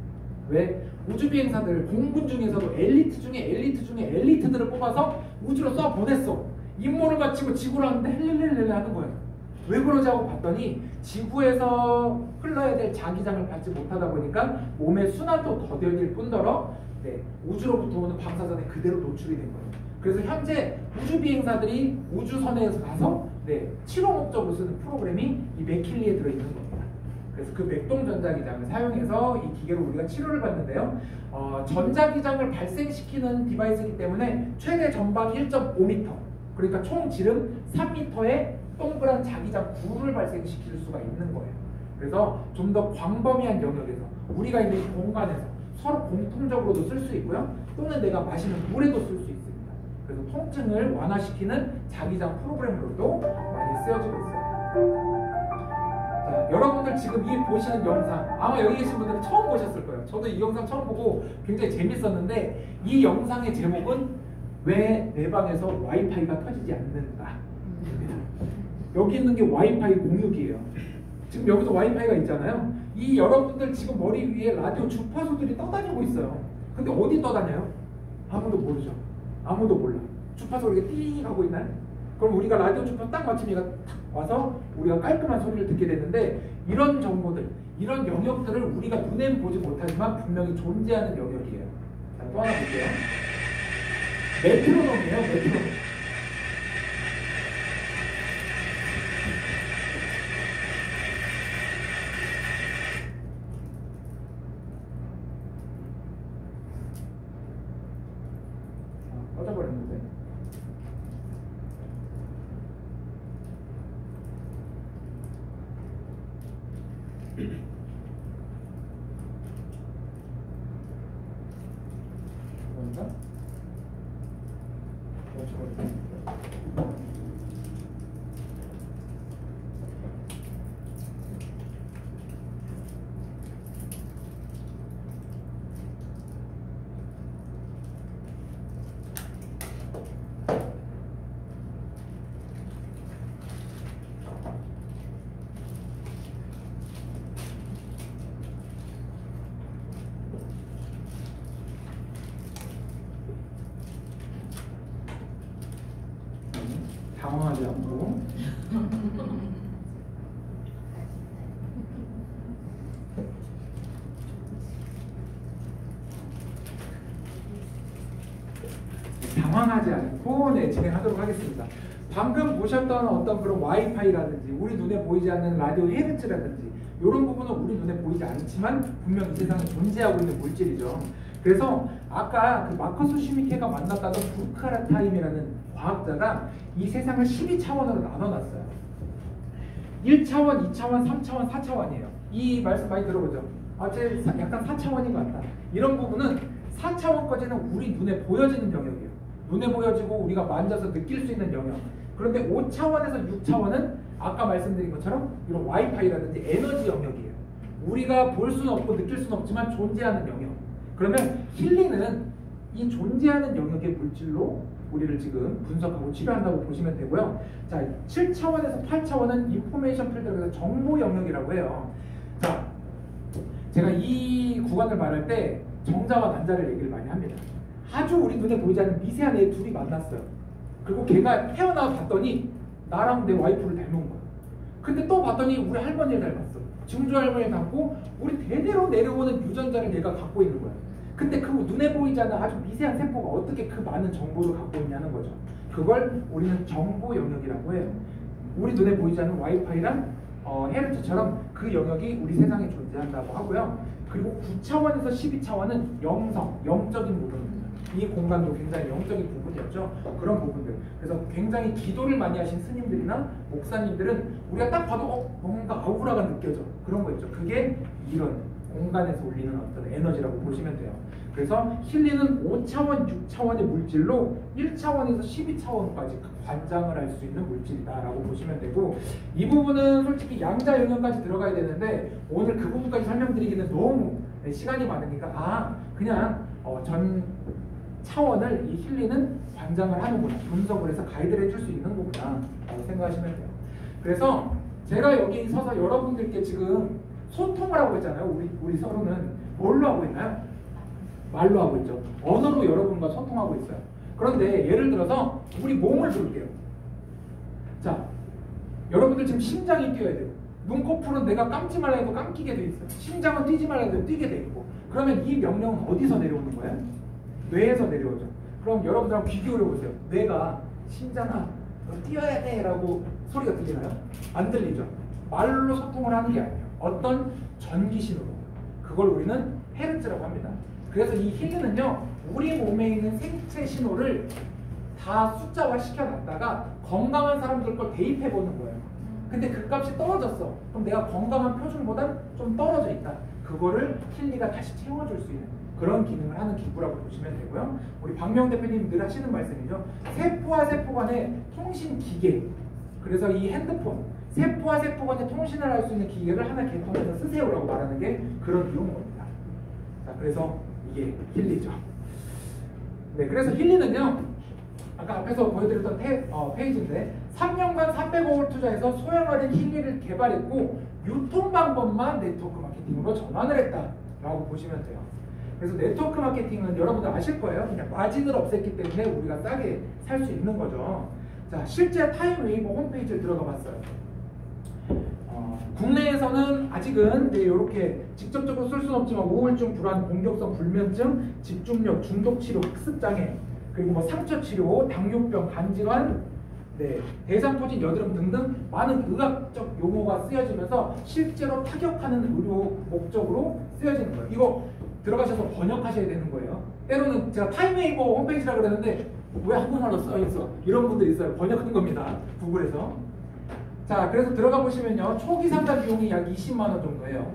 B: 왜? 우주 비행사들 공군 중에서도 엘리트 중에 엘리트 중에 엘리트들을 뽑아서 우주로 쏴 보냈어. 임무를 마치고 지구로 왔는데 헬렐렐렐 하는 거예요. 왜 그러자고 봤더니 지구에서 흘러야 될 자기장을 받지 못하다 보니까 몸의 순환도 더뎌질 뿐더러 우주로부터 오는 방사선에 그대로 노출이 된 거예요. 그래서 현재 우주 비행사들이 우주선에 가서 치료 목적으로 쓰는 프로그램이 이 맥킬리에 들어있는 겁니다. 그래서 그 맥동 전자기장을 사용해서 이 기계로 우리가 치료를 받는데요. 전자기장을 발생시키는 디바이스이기 때문에 최대 전방 1.5m, 그러니까 총 지름 3m의 동그란 자기장 구를 발생시킬 수가 있는 거예요. 그래서 좀 더 광범위한 영역에서 우리가 있는 이 공간에서 서로 공통적으로도 쓸 수 있고요. 또는 내가 마시는 물에도 쓸 수 있습니다. 그래서 통증을 완화시키는 자기장 프로그램으로도 많이 쓰여지고 있어요. 자, 여러분들 지금 이 보시는 영상 아마 여기 계신 분들은 처음 보셨을 거예요. 저도 이 영상 처음 보고 굉장히 재밌었는데 이 영상의 제목은 왜 내 방에서 와이파이가 터지지 않는가? 여기 있는 게 와이파이 공유기예요. 지금 여기도 와이파이가 있잖아요. 이 여러분들 지금 머리 위에 라디오 주파수들이 떠다니고 있어요. 근데 어디 떠다녀요? 아무도 모르죠. 아무도 몰라. 주파수가 이렇게 띵 하고 있나요? 그럼 우리가 라디오 주파수 딱 맞추면 얘가 탁 와서 우리가 깔끔한 소리를 듣게 되는데 이런 정보들, 이런 영역들을 우리가 눈에는 보지 못하지만 분명히 존재하는 영역이에요. 자, 또 하나 볼게요. 메트로놈이에요. 메트로놈. 꺼져버렸는데. 뭔가? 꺼져버렸는데. 당황하지 않고. 당황하지 않고 네, 진행하도록 하겠습니다. 방금 보셨던 어떤 그런 와이파이라든지 우리 눈에 보이지 않는 라디오 헤르츠라든지 이런 부분은 우리 눈에 보이지 않지만 분명 이 세상에 존재하고 있는 물질이죠. 그래서 아까 그 마커스 슈미케가 만났다던 부카라타임이라는 과학자가 이 세상을 12차원으로 나눠놨어요. 1차원, 2차원, 3차원, 4차원이에요. 이 말씀 많이 들어보죠. 아, 쟤 약간 4차원인 것 같다. 이런 부분은 4차원까지는 우리 눈에 보여지는 영역이에요. 눈에 보여지고 우리가 만져서 느낄 수 있는 영역. 그런데 5차원에서 6차원은 아까 말씀드린 것처럼 이런 와이파이라든지 에너지 영역이에요. 우리가 볼 수는 없고 느낄 수는 없지만 존재하는 영역. 그러면 힐링은 이 존재하는 영역의 물질로 우리를 지금 분석하고 치료한다고 보시면 되고요. 자, 7차원에서 8차원은 인포메이션 필드라고 해서 정보 영역이라고 해요. 자, 제가 이 구간을 말할 때 정자와 난자를 얘기를 많이 합니다. 아주 우리 눈에 보이지 않는 미세한 애 둘이 만났어요. 그리고 걔가 태어나 봤더니 나랑 내 와이프를 닮은 거야. 근데 또 봤더니 우리 할머니를 닮았어. 증조 할머니를 닮고 우리 대대로 내려오는 유전자를 얘가 갖고 있는 거야. 근데 그 눈에 보이지 않는 아주 미세한 세포가 어떻게 그 많은 정보를 갖고 있냐는 거죠. 그걸 우리는 정보 영역이라고 해요. 우리 눈에 보이지 않는 와이파이랑 헤르츠처럼 그 영역이 우리 세상에 존재한다고 하고요. 그리고 9차원에서 12차원은 영성, 영적인 부분입니다. 이 공간도 굉장히 영적인 부분이었죠. 그런 부분들. 그래서 굉장히 기도를 많이 하신 스님들이나 목사님들은 우리가 딱 봐도 뭔가 아우라가 느껴져. 그런 거 있죠. 그게 이런 공간에서 울리는 어떤 에너지라고 보시면 돼요. 그래서 힐링은 5차원, 6차원의 물질로 1차원에서 12차원까지 관장을 할 수 있는 물질이다라고 보시면 되고, 이 부분은 솔직히 양자 영역까지 들어가야 되는데 오늘 그 부분까지 설명드리기는 너무 시간이 많으니까 그냥 전 차원을 이 힐링은 관장을 하는구나, 분석을 해서 가이드를 해줄 수 있는 거구나 라고 생각하시면 돼요. 그래서 제가 여기 서서 여러분들께 지금 소통을 하고 있잖아요. 우리 서로는 뭘로 하고 있나요? 말로 하고 있죠. 언어로 여러분과 소통하고 있어요. 그런데 예를 들어서 우리 몸을 볼게요. 자, 여러분들 지금 심장이 뛰어야 돼요. 눈꺼풀은 내가 감지 말라 해도 감기게 돼 있어요. 심장은 뛰지 말라 해도 뛰게 돼 있고. 그러면 이 명령은 어디서 내려오는 거예요? 뇌에서 내려오죠. 그럼 여러분들 한번 귀 기울여 보세요. 뇌가 심장아 너 뛰어야 돼 라고 소리가 들리나요? 안 들리죠. 말로 소통을 하는 게 아니에요. 어떤 전기 신호로. 그걸 우리는 헤르츠라고 합니다. 그래서 이 힐링은요, 우리 몸에 있는 생체 신호를 다 숫자화 시켜놨다가 건강한 사람들 걸 대입해 보는 거예요. 근데 그 값이 떨어졌어. 그럼 내가 건강한 표준보다 좀 떨어져 있다. 그거를 힐리가 다시 채워줄 수 있는 그런 기능을 하는 기구라고 보시면 되고요. 우리 박명 대표님 늘 하시는 말씀이죠. 세포와 세포 간의 통신 기계. 그래서 이 핸드폰, 세포와 세포 간의 통신을 할 수 있는 기계를 하나 개통해서 쓰세요라고 말하는 게 그런 이유인 겁니다. 자, 그래서 이게 힐리죠. 네, 그래서 힐리는요, 아까 앞에서 보여드렸던 페이지인데 3년간 300억을 투자해서 소형화된 힐리를 개발했고 유통 방법만 네트워크 마케팅으로 전환을 했다라고 보시면 돼요. 그래서 네트워크 마케팅은 여러분들 아실 거예요. 그냥 마진을 없앴기 때문에 우리가 싸게 살 수 있는 거죠. 자, 실제 타임웨이버 홈페이지에 들어가 봤어요. 국내에서는 아직은 이렇게 직접적으로 쓸 수는 없지만 우울증, 불안, 공격성 불면증, 집중력, 중독치료, 학습장애, 그리고 뭐 상처치료, 당뇨병, 간질환, 대상포진, 여드름 등등 많은 의학적 용어가 쓰여지면서 실제로 타격하는 의료 목적으로 쓰여지는 거예요. 이거 들어가셔서 번역하셔야 되는 거예요. 때로는 제가 타임웨이버 홈페이지라고 그랬는데 왜 한국말로 써있어? 이런 분들이 있어요. 번역한 겁니다. 구글에서. 자, 그래서 들어가 보시면요, 초기 상담 비용이 약 20만 원 정도예요.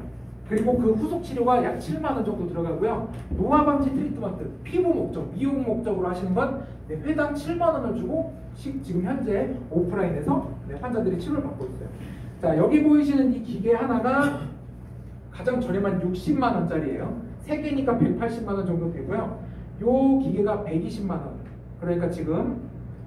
B: 그리고 그 후속 치료가 약 7만 원 정도 들어가고요. 노화 방지 트리트먼트, 피부 목적, 미용 목적으로 하시는 건 회당 7만 원을 주고 지금 현재 오프라인에서 환자들이 치료를 받고 있어요. 자, 여기 보이시는 이 기계 하나가 가장 저렴한 60만 원짜리예요. 3개니까 180만 원 정도 되고요. 요 기계가 120만 원. 그러니까 지금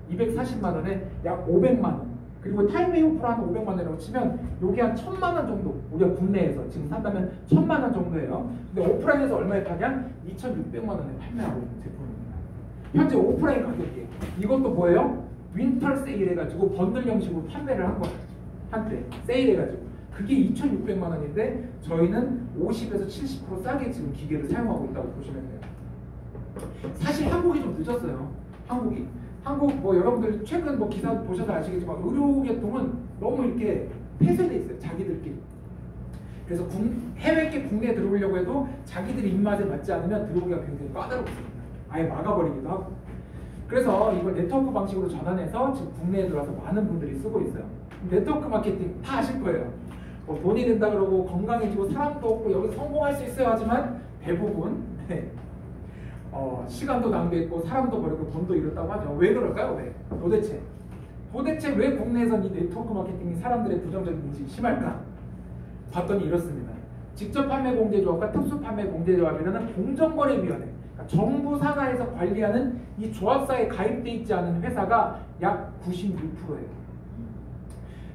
B: 240만 원에 약 500만 원. 그리고 타임웨이브 프로 한 500만 원이라고 치면 요게 한 1000만 원 정도, 우리가 국내에서 지금 산다면 1000만 원 정도예요. 근데 오프라인에서 얼마에 파냐? 2600만 원에 판매하고 있는 제품입니다. 현재 오프라인 가격이에요. 이것도 뭐예요? 윈터 세일 해가지고 번들 형식으로 판매를 한 거예요. 한때 세일 해가지고 그게 2,600만 원인데 저희는 50에서 70% 싸게 지금 기계를 사용하고 있다고 보시면 돼요. 사실 한국이 좀 늦었어요. 한국 뭐 여러분들 최근 뭐 기사 보셔서 아시겠지만 의료계통은 너무 이렇게 폐쇄돼 있어요. 자기들끼리. 그래서 해외계 국내에 들어오려고 해도 자기들이 입맛에 맞지 않으면 들어오기가 굉장히 까다롭습니다. 아예 막아버리기도 하고. 그래서 이걸 네트워크 방식으로 전환해서 지금 국내에 들어와서 많은 분들이 쓰고 있어요. 네트워크 마케팅 다 아실 거예요. 뭐 돈이 된다 그러고 건강해지고 사람도 없고 여기서 성공할 수 있어요 하지만 대부분 시간도 낭비했고 사람도 버리고 돈도 잃었다고 하죠. 왜 그럴까요? 왜? 도대체 왜 국내에선 이 네트워크 마케팅이 사람들의 부정적인 인식이 심할까? 봤더니 이렇습니다. 직접 판매 공제조합과 특수 판매 공제조합이라는 공정거래위원회, 그러니까 정부 산하에서 관리하는 이 조합사에 가입돼 있지 않은 회사가 약 96%예요.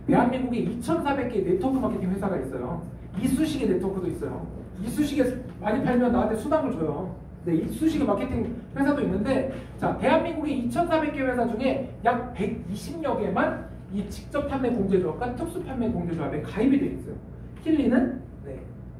B: 대한민국에 2,400개의 네트워크 마케팅 회사가 있어요. 이쑤시개 네트워크도 있어요. 이쑤시개 많이 팔면 나한테 수당을 줘요. 네, 이쑤시개 마케팅 회사도 있는데, 자, 대한민국의 2,400개 회사 중에 약 120여 개만 이 직접 판매 공제조합과 특수 판매 공제조합에 가입이 되어 있어요. 힐리는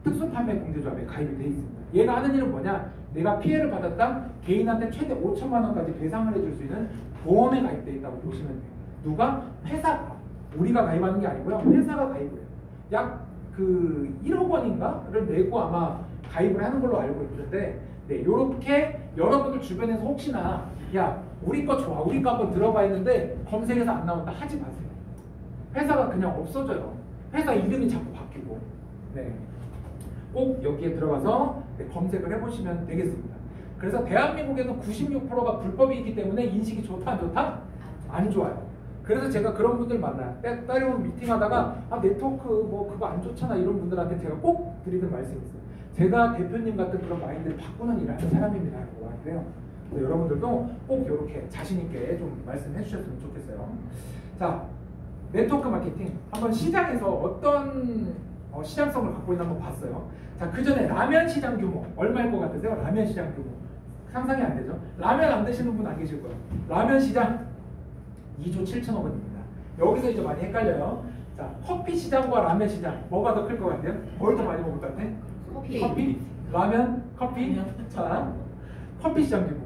B: 특수 판매 공제조합에 가입이 되어 있습니다. 얘가 하는 일은 뭐냐? 내가 피해를 받았다 개인한테 최대 5천만 원까지 배상을 해줄 수 있는 보험에 가입되어 있다고 보시면 돼요. 누가? 회사가. 우리가 가입하는 게 아니고요. 회사가 가입을 해요. 약 1억 원인가를 내고 아마 가입을 하는 걸로 알고 있는데, 네, 요렇게 여러분들 주변에서 혹시나 야 우리 거 좋아, 우리 거 한번 들어봐 했는데 검색해서 안 나온다 하지 마세요. 회사가 그냥 없어져요. 회사 이름이 자꾸 바뀌고. 네, 꼭 여기에 들어가서 검색을 해보시면 되겠습니다. 그래서 대한민국에서 96%가 불법이기 때문에 인식이 좋다 안 좋다? 안 좋아요. 그래서 제가 그런 분들 만나요. 따로 미팅하다가 네트워크 뭐 그거 안 좋잖아 이런 분들한테 제가 꼭 드리는 말씀이 있어요. 제가 대표님 같은 그런 마인드를 바꾸는 일을 하는 사람입니다. 라고 하는데요. 여러분들도 꼭 이렇게 자신 있게 좀 말씀해 주셨으면 좋겠어요. 자, 네트워크 마케팅 한번 시장에서 어떤 시장성을 갖고 있나 한번 봤어요. 자, 그 전에 라면 시장 규모 얼마일 것 같으세요? 라면 시장 규모 상상이 안 되죠? 라면 안 드시는 분 안 계실 거예요. 라면 시장 2조 7천억 원입니다. 여기서 이제 많이 헷갈려요. 자, 커피 시장과 라면 시장 뭐가 더 클 것 같아요? 뭘 더 많이 먹을 것 같아? 커피, 라면, 커피. 자, 커피 시장 규모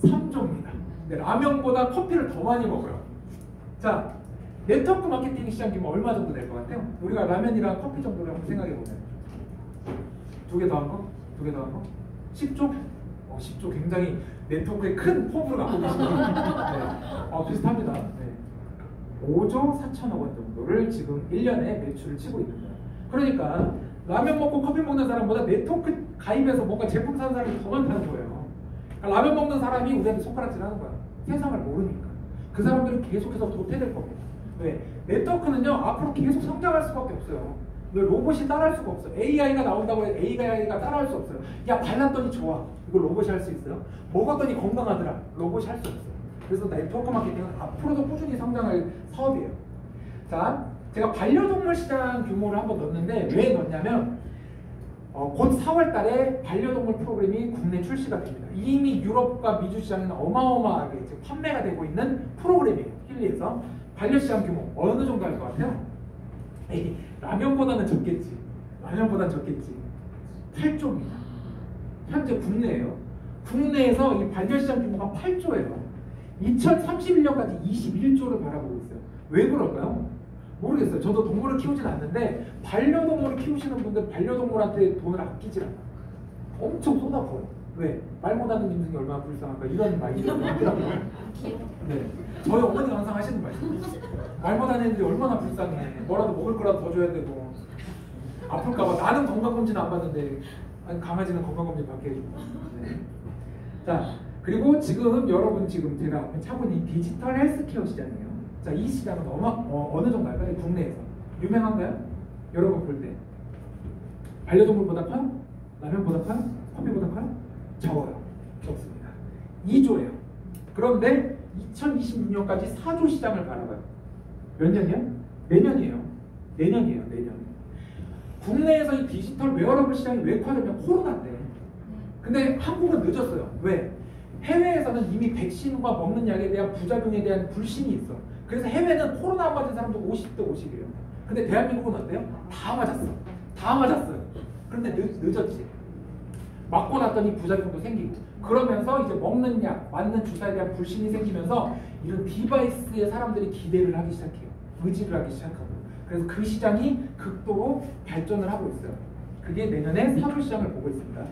B: 3조입니다. 네, 라면보다 커피를 더 많이 먹어요. 자, 네트워크 마케팅 시장 규모 얼마 정도 될 것 같아요? 우리가 라면이랑 커피 정도를 한번 생각해 보면 2개 더 한 거? 2개 더 한 거? 10조? 10조 굉장히 네트워크의 큰 포부를 갖고 계시네요. 네. 비슷합니다. 네. 5조 4천억 원 정도를 지금 1년에 매출을 치고 있는 거예요. 그러니까 라면 먹고 커피 먹는 사람보다 네트워크 가입해서 뭔가 제품 사는 사람이 더 많다는 거예요. 그러니까 라면 먹는 사람이 우리한테 손가락질 하는 거야. 세상을 모르니까. 그 사람들은 계속해서 도태될 겁니다. 왜? 네트워크는요 앞으로 계속 성장할 수밖에 없어요. 로봇이 따라할 수가 없어요. AI가 나온다고 해서 AI가 따라할 수 없어요. 야, 발랐더니 좋아. 이거 로봇이 할 수 있어요? 먹었더니 건강하더라. 로봇이 할 수 없어요. 그래서 네트워크 마케팅은 앞으로도 꾸준히 성장할 사업이에요. 자, 제가 반려동물 시장 규모를 한번 넣었는데 왜 넣었냐면 곧 4월 달에 반려동물 프로그램이 국내 출시가 됩니다. 이미 유럽과 미주 시장에는 어마어마하게 지금 판매가 되고 있는 프로그램이에요. 힐리에서. 반려시장 규모 어느 정도 할 것 같아요? 에이, 라면보다는 적겠지. 라면보다는 적겠지. 8조입니다. 현재 국내예요. 국내에서 이 반려시장 규모가 8조예요. 2031년까지 21조를 바라보고 있어요. 왜 그럴까요? 모르겠어요. 저도 동물을 키우진 않는데 반려동물을 키우시는 분들 반려동물한테 돈을 아끼질 않아요. 엄청 쏟아부어요. 왜? 말 못하는 짐승이 얼마나 불쌍할까 이런 마인드가 있더라고요. 네, 저희 어머니가 항상 하시는 말씀. 말 못하는 애들이 얼마나 불쌍해. 뭐라도 먹을 거라도 더 줘야 되고 아플까봐. 나는 건강검진 안 받는데 아니, 강아지는 건강검진 받게 해주고. 네. 자, 그리고 지금 여러분 지금 제가 차고 있는 이 디지털 헬스케어 시장이에요. 자, 이 시장은 어느 정도 할까요? 국내에서 유명한가요? 여러분 볼 때 반려동물보다 커요? 라면보다 커요? 커피보다 커요? 적어요. 적습니다. 2조예요. 그런데 2026년까지 4조 시장을 바라봐요. 몇 년이요? 내년이에요. 내년. 국내에서 이 디지털 웨어러블 시장이 왜 커졌냐면 코로나 때. 근데 한국은 늦었어요. 왜? 해외에서는 이미 백신과 먹는 약에 대한 부작용에 대한 불신이 있어. 그래서 해외는 코로나 안 맞은 사람도 50대 50이에요. 근데 대한민국은 어때요? 다 맞았어. 다 맞았어요. 그런데 늦었지. 맞고 났더니 부작용도 생기고. 그러면서 이제 먹는 약, 맞는 주사에 대한 불신이 생기면서 이런 디바이스에 사람들이 기대를 하기 시작해요. 의지를 하기 시작하고. 그래서 그 시장이 극도로 발전을 하고 있어요. 그게 내년에 사물 시장을 보고 있습니다.